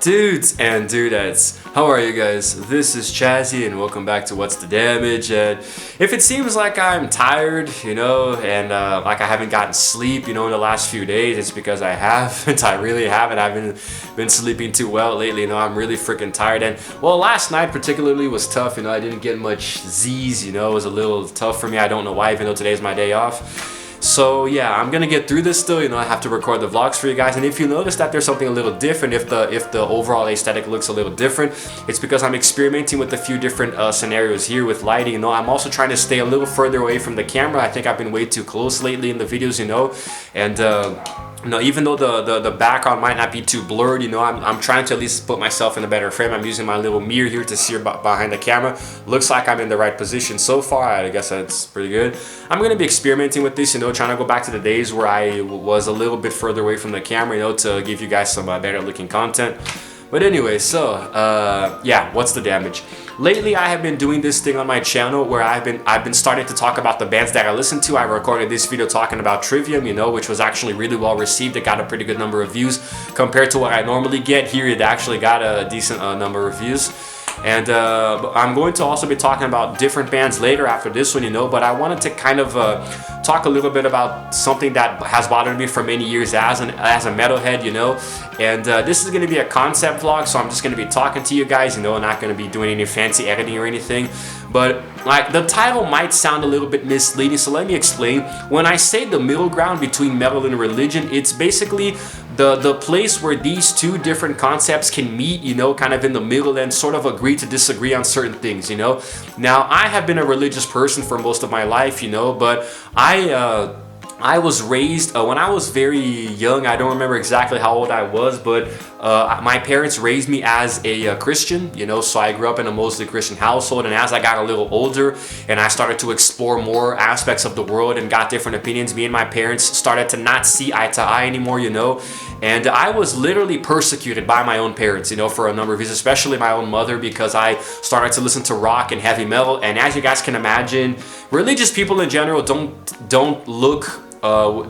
Dudes and dudettes, how are you guys? This is Chazzy and welcome back to What's the Damage. And if it seems like I'm tired, and like I haven't gotten sleep, in the last few days, it's because I haven't. I really haven't. I haven't been sleeping too well lately. I'm really freaking tired. And well, last night particularly was tough. I didn't get much Z's. It was a little tough for me. I don't know why, even though today's my day off. So yeah, I'm gonna get through this still. I have to record the vlogs for you guys, and if you notice that there's something a little different, if the overall aesthetic looks a little different, it's because I'm experimenting with a few different scenarios here with lighting. I'm also trying to stay a little further away from the camera. I think I've been way too close lately in the videos, and even though the background might not be too blurred, I'm trying to at least put myself in a better frame. I'm using my little mirror here to see behind the camera. Looks like I'm in the right position so far. I guess that's pretty good. I'm going to be experimenting with this, trying to go back to the days where I was a little bit further away from the camera, to give you guys some better looking content. But anyway, so yeah, what's the damage? Lately, I have been doing this thing on my channel where I've been starting to talk about the bands that I listen to. I recorded this video talking about Trivium, which was actually really well received. It got a pretty good number of views compared to what I normally get. Here, it actually got a decent number of views. And I'm going to also be talking about different bands later after this one, but I wanted to kind of talk a little bit about something that has bothered me for many years as a metalhead, and this is going to be a concept vlog, so I'm just going to be talking to you guys, not going to be doing any fancy editing or anything. But like, the title might sound a little bit misleading, so let me explain. When I say the middle ground between metal and religion, it's basically the place where these two different concepts can meet, kind of in the middle, and sort of agree to disagree on certain things, Now, I have been a religious person for most of my life, but I was raised, when I was very young, I don't remember exactly how old I was, but my parents raised me as a Christian, so I grew up in a mostly Christian household, and as I got a little older and I started to explore more aspects of the world and got different opinions, me and my parents started to not see eye to eye anymore, and I was literally persecuted by my own parents, for a number of reasons, especially my own mother, because I started to listen to rock and heavy metal, and as you guys can imagine, religious people in general don't look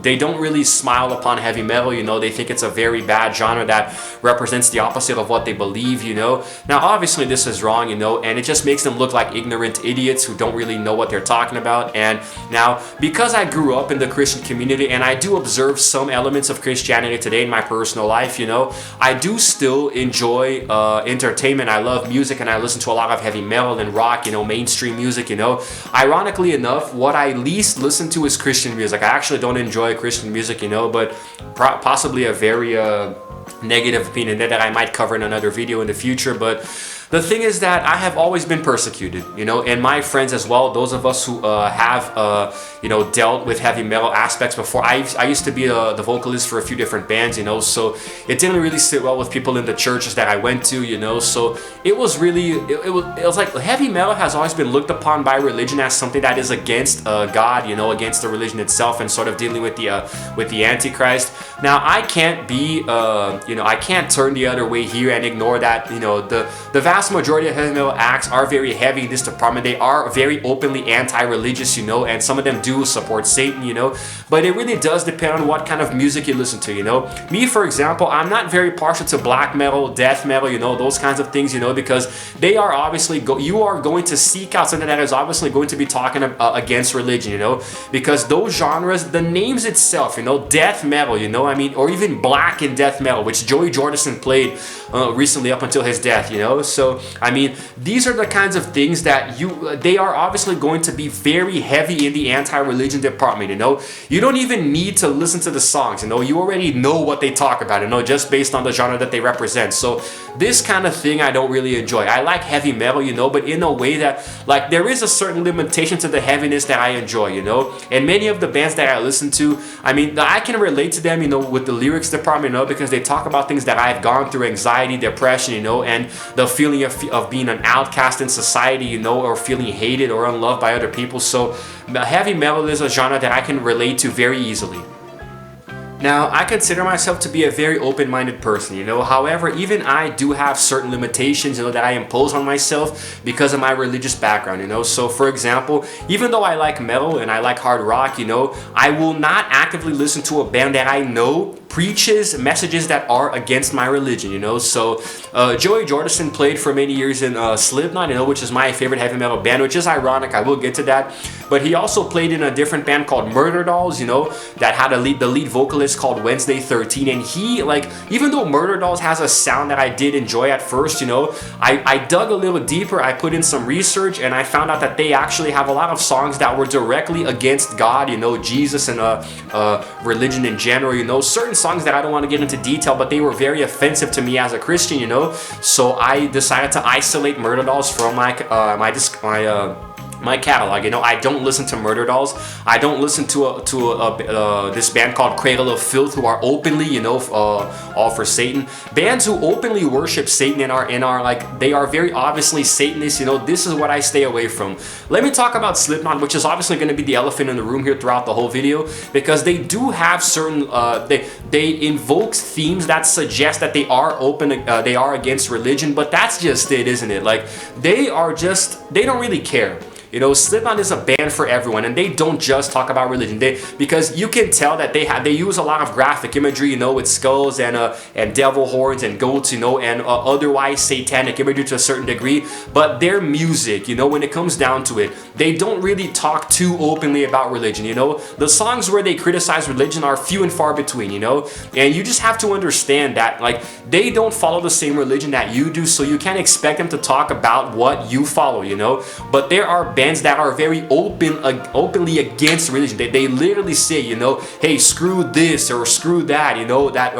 they don't really smile upon heavy metal, they think it's a very bad genre that represents the opposite of what they believe, Now, obviously this is wrong, and it just makes them look like ignorant idiots who don't really know what they're talking about. And now, because I grew up in the Christian community, and I do observe some elements of Christianity today in my personal life, I do still enjoy entertainment. I love music, and I listen to a lot of heavy metal and rock, mainstream music, Ironically enough, what I least listen to is Christian music. I actually don't enjoy Christian music, but possibly a very negative opinion that I might cover in another video in the future. But the thing is that I have always been persecuted, and my friends as well, those of us who have, dealt with heavy metal aspects before. I used to be the vocalist for a few different bands, so it didn't really sit well with people in the churches that I went to, so it was really, it was like heavy metal has always been looked upon by religion as something that is against God, against the religion itself, and sort of dealing with the Antichrist. Now, I can't be, I can't turn the other way here and ignore that, the vast majority of heavy metal acts are very heavy in this department. They are very openly anti-religious, and some of them do support Satan, but it really does depend on what kind of music you listen to, Me, for example, I'm not very partial to black metal, death metal, those kinds of things, because they are obviously, you are going to seek out something that is obviously going to be talking against religion, because those genres, the names itself, death metal, or even black and death metal, which Joey Jordison played recently up until his death, So, these are the kinds of things that they are obviously going to be very heavy in the anti-religion department, You don't even need to listen to the songs, You already know what they talk about, just based on the genre that they represent. So, this kind of thing I don't really enjoy. I like heavy metal, but in a way that, like, there is a certain limitation to the heaviness that I enjoy, And many of the bands that I listen to, I can relate to them, with the lyrics department, because they talk about things that I've gone through, anxiety, depression, and the feeling of being an outcast in society, or feeling hated or unloved by other people. So heavy metal is a genre that I can relate to very easily. Now, I consider myself to be a very open-minded person, However, even I do have certain limitations, that I impose on myself because of my religious background, So, for example, even though I like metal and I like hard rock, I will not actively listen to a band that I know preaches messages that are against my religion, you know. So Joey Jordison played for many years in Slipknot, you know, which is my favorite heavy metal band, which is ironic. I will get to that. But he also played in a different band called Murder Dolls, you know, that had the lead vocalist called Wednesday 13. And he, like, even though Murder Dolls has a sound that I did enjoy at first, you know, I dug a little deeper. I put in some research and I found out that they actually have a lot of songs that were directly against God, you know, Jesus and religion in general, you know, certain songs that I don't want to get into detail, but they were very offensive to me as a Christian, you know. So I decided to isolate Murder Dolls from my catalog. You know, I don't listen to Murder Dolls. I don't listen to this band called Cradle of Filth, who are openly, you know, all for Satan. Bands who openly worship Satan and are like, they are very obviously Satanists. You know, this is what I stay away from. Let me talk about Slipknot, which is obviously going to be the elephant in the room here throughout the whole video, because they do have certain they invoke themes that suggest that they are they are against religion, but that's just it, isn't it? Like, they don't really care. You know, Slipknot is a band for everyone, and they don't just talk about religion. Because you can tell that they use a lot of graphic imagery, you know, with skulls and devil horns and goats, you know, and otherwise satanic imagery to a certain degree. But their music, you know, when it comes down to it, they don't really talk too openly about religion. You know, the songs where they criticize religion are few and far between. You know, and you just have to understand that, like, they don't follow the same religion that you do, so you can't expect them to talk about what you follow. You know, but there are bands that are very openly against religion. They literally say, you know, hey, screw this or screw that, you know, that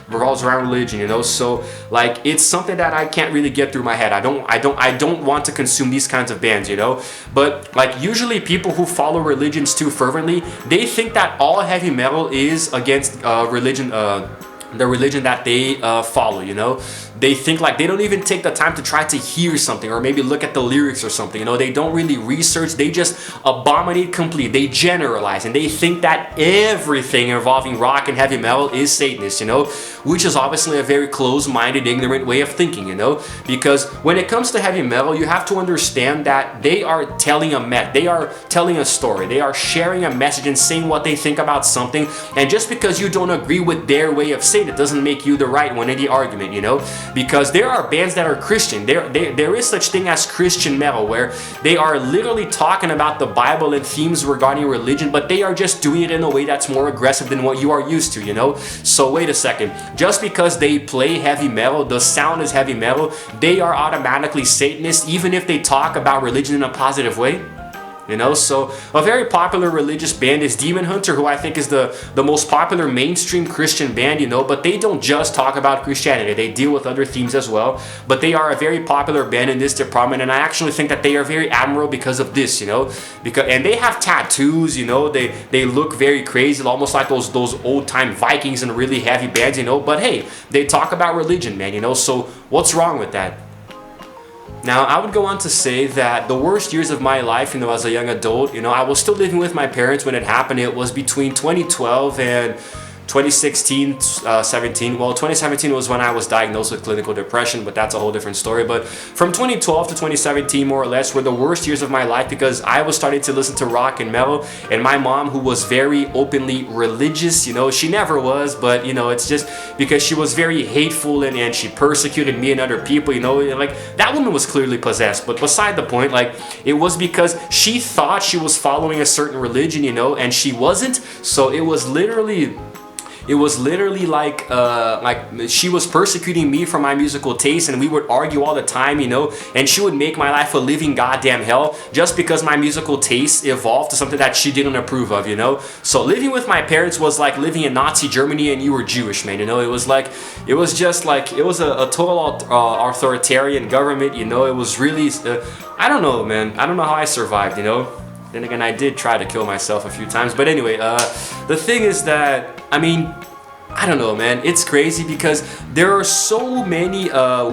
revolves around religion, you know. So, like, it's something that I can't really get through my head. I don't want to consume these kinds of bands, you know. But, like, usually people who follow religions too fervently, they think that all heavy metal is against religion, the religion that they follow, you know. They think, like, they don't even take the time to try to hear something or maybe look at the lyrics or something, you know. They don't really research. They just abominate completely. They generalize, and they think that everything involving rock and heavy metal is Satanist, you know, which is obviously a very closed-minded, ignorant way of thinking, you know. Because when it comes to heavy metal, you have to understand that they are telling a story. They are sharing a message and saying what they think about something. And just because you don't agree with their way of saying it doesn't make you the right one in the argument, you know. Because there are bands that are Christian. There is such thing as Christian metal, where they are literally talking about the Bible and themes regarding religion, but they are just doing it in a way that's more aggressive than what you are used to, you know. So wait a second. Just because they play heavy metal, the sound is heavy metal, they are automatically Satanist, even if they talk about religion in a positive way? You know, so a very popular religious band is Demon Hunter, who I think is the most popular mainstream Christian band, you know, but they don't just talk about Christianity. They deal with other themes as well, but they are a very popular band in this department, and I actually think that they are very admirable because of this, you know, and they have tattoos, you know, they look very crazy, almost like those old-time Vikings and really heavy bands, you know, but hey, they talk about religion, man, you know, so what's wrong with that? Now, I would go on to say that the worst years of my life, you know, as a young adult, you know, I was still living with my parents when it happened. It was between 2012 and 2016, 17. Well, 2017 was when I was diagnosed with clinical depression, but that's a whole different story. But from 2012 to 2017, more or less, were the worst years of my life, because I was starting to listen to rock and metal, and my mom, who was very openly religious, you know, she never was, but, you know, it's just because she was very hateful and she persecuted me and other people, you know, like, that woman was clearly possessed. But beside the point, like, it was because she thought she was following a certain religion, you know, and she wasn't. So it was literally like she was persecuting me for my musical taste, and we would argue all the time, you know, and she would make my life a living goddamn hell just because my musical taste evolved to something that she didn't approve of, you know. So living with my parents was like living in Nazi Germany and you were Jewish, man, you know. It was a total authoritarian government, you know. It was really, I don't know, man. I don't know how I survived, you know. Then again, I did try to kill myself a few times. But anyway, the thing is that, I mean, I don't know, man. It's crazy because there are so many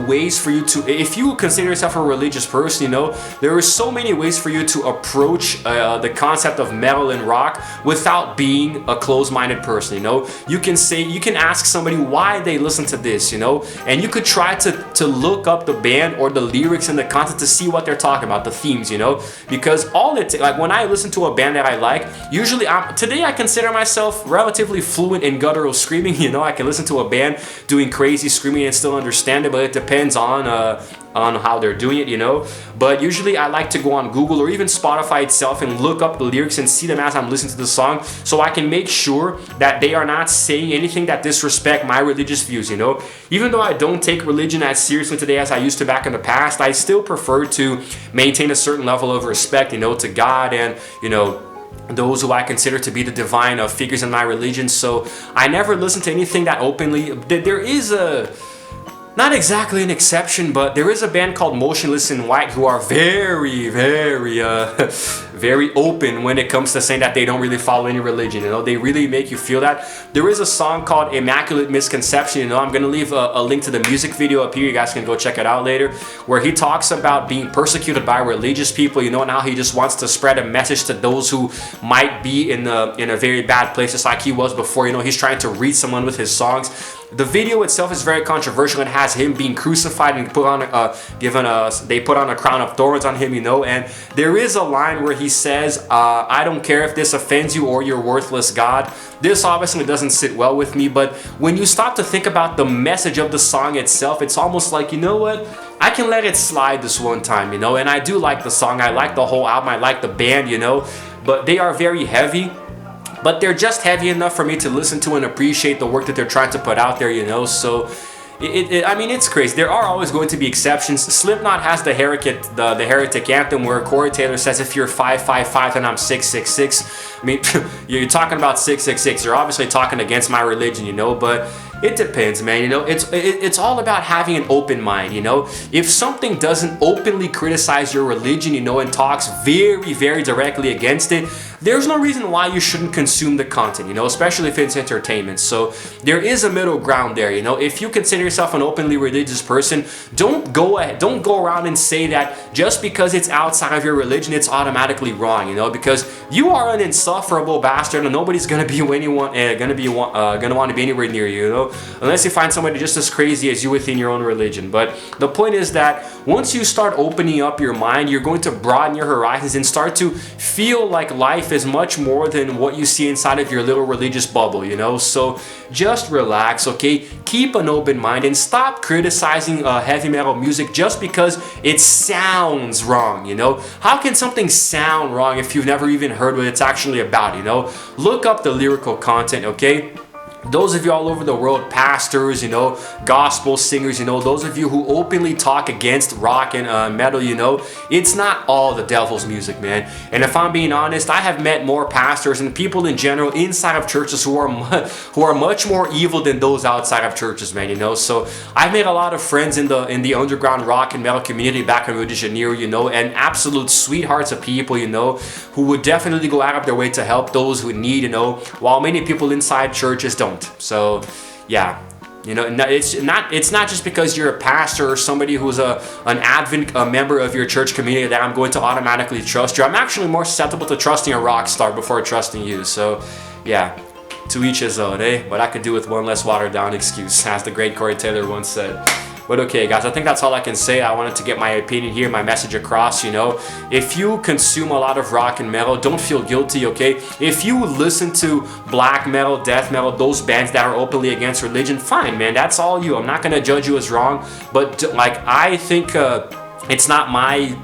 ways for you to, if you consider yourself a religious person, you know, there are so many ways for you to approach the concept of metal and rock without being a closed-minded person, you know. You can ask somebody why they listen to this, you know, and you could try to look up the band or the lyrics and the content to see what they're talking about, the themes, you know, because like when I listen to a band that I like, usually today I consider myself relatively fluent in guttural screaming, screaming, you know. I can listen to a band doing crazy screaming and still understand it, but it depends on how they're doing it, you know. But usually I like to go on Google or even Spotify itself and look up the lyrics and see them as I'm listening to the song, so I can make sure that they are not saying anything that disrespect my religious views, you know. Even though I don't take religion as seriously today as I used to back in the past, I still prefer to maintain a certain level of respect, you know, to God and, you know, those who I consider to be the divine figures in my religion. So I never listen to anything that openly. There is not exactly an exception, but there is a band called Motionless in White who are very, very open when it comes to saying that they don't really follow any religion, you know. They really make you feel that. There is a song called Immaculate Misconception, you know. I'm gonna leave a link to the music video up here. You guys can go check it out later, where he talks about being persecuted by religious people, you know, and how he just wants to spread a message to those who might be in a very bad place, just like he was before, you know. He's trying to reach someone with his songs. The video itself is very controversial. It has him being crucified and put on they put on a crown of thorns on him, you know. And there is a line where he says, I don't care if this offends you or your worthless God. This obviously doesn't sit well with me, but when you stop to think about the message of the song itself, it's almost like, you know what, I can let it slide this one time, you know. And I do like the song, I like the whole album, I like the band, you know, but they are very heavy. But they're just heavy enough for me to listen to and appreciate the work that they're trying to put out there, you know. So I mean, it's crazy. There are always going to be exceptions. Slipknot has the Heretic Anthem, where Corey Taylor says, if you're 5'5", then I'm 6'6". I mean, you're talking about 6'6". You're obviously talking against my religion, you know, but it depends, man. You know, it's all about having an open mind, you know. If something doesn't openly criticize your religion, you know, and talks very, very directly against it, there's no reason why you shouldn't consume the content, you know, especially if it's entertainment. So there is a middle ground there, you know. If you consider yourself an openly religious person, don't go around and say that just because it's outside of your religion, it's automatically wrong, you know, because you are an insufferable bastard and nobody's gonna want to be anywhere near you, you know, unless you find somebody just as crazy as you within your own religion. But the point is that once you start opening up your mind, you're going to broaden your horizons and start to feel like life is much more than what you see inside of your little religious bubble, you know. So just relax, okay? Keep an open mind and stop criticizing heavy metal music just because it sounds wrong, you know. How can something sound wrong if you've never even heard what it's actually about, you know? Look up the lyrical content, okay? Those of you all over the world, pastors, you know, gospel singers, you know, those of you who openly talk against rock and metal, you know, it's not all the devil's music, man. And if I'm being honest, I have met more pastors and people in general inside of churches who are much more evil than those outside of churches, man, you know. So I've made a lot of friends in the underground rock and metal community back in Rio de Janeiro, you know, and absolute sweethearts of people, you know, who would definitely go out of their way to help those who need, you know, while many people inside churches don't. So yeah, you know, it's not just because you're a pastor or somebody who's a member of your church community that I'm going to automatically trust you. I'm actually more susceptible to trusting a rock star before trusting you. So yeah, to each his own, eh? What I could do with one less watered down excuse, as the great Corey Taylor once said. But okay, guys, I think that's all I can say. I wanted to get my opinion here, my message across, you know. If you consume a lot of rock and metal, don't feel guilty, okay? If you listen to black metal, death metal, those bands that are openly against religion, fine, man, that's all you. I'm not gonna judge you as wrong, but like, I think it's not my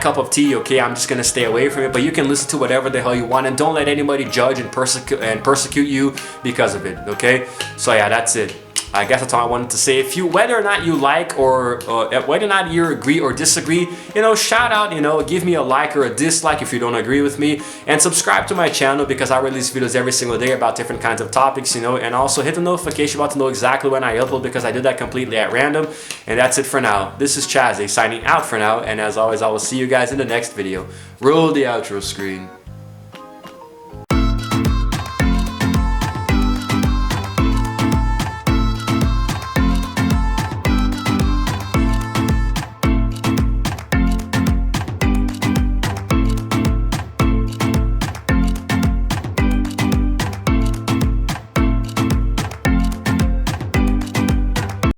cup of tea, okay? I'm just gonna stay away from it, but you can listen to whatever the hell you want, and don't let anybody judge and persecute you because of it, okay? So yeah, that's it. I guess that's all I wanted to say. If you, whether or not you like or whether or not you agree or disagree, you know, shout out, you know, give me a like or a dislike if you don't agree with me, and subscribe to my channel because I release videos every single day about different kinds of topics, you know, and also hit the notification button to know exactly when I upload because I did that completely at random. And that's it for now. This is Chazzy signing out for now, and as always, I will see you guys in the next video. Roll the outro screen.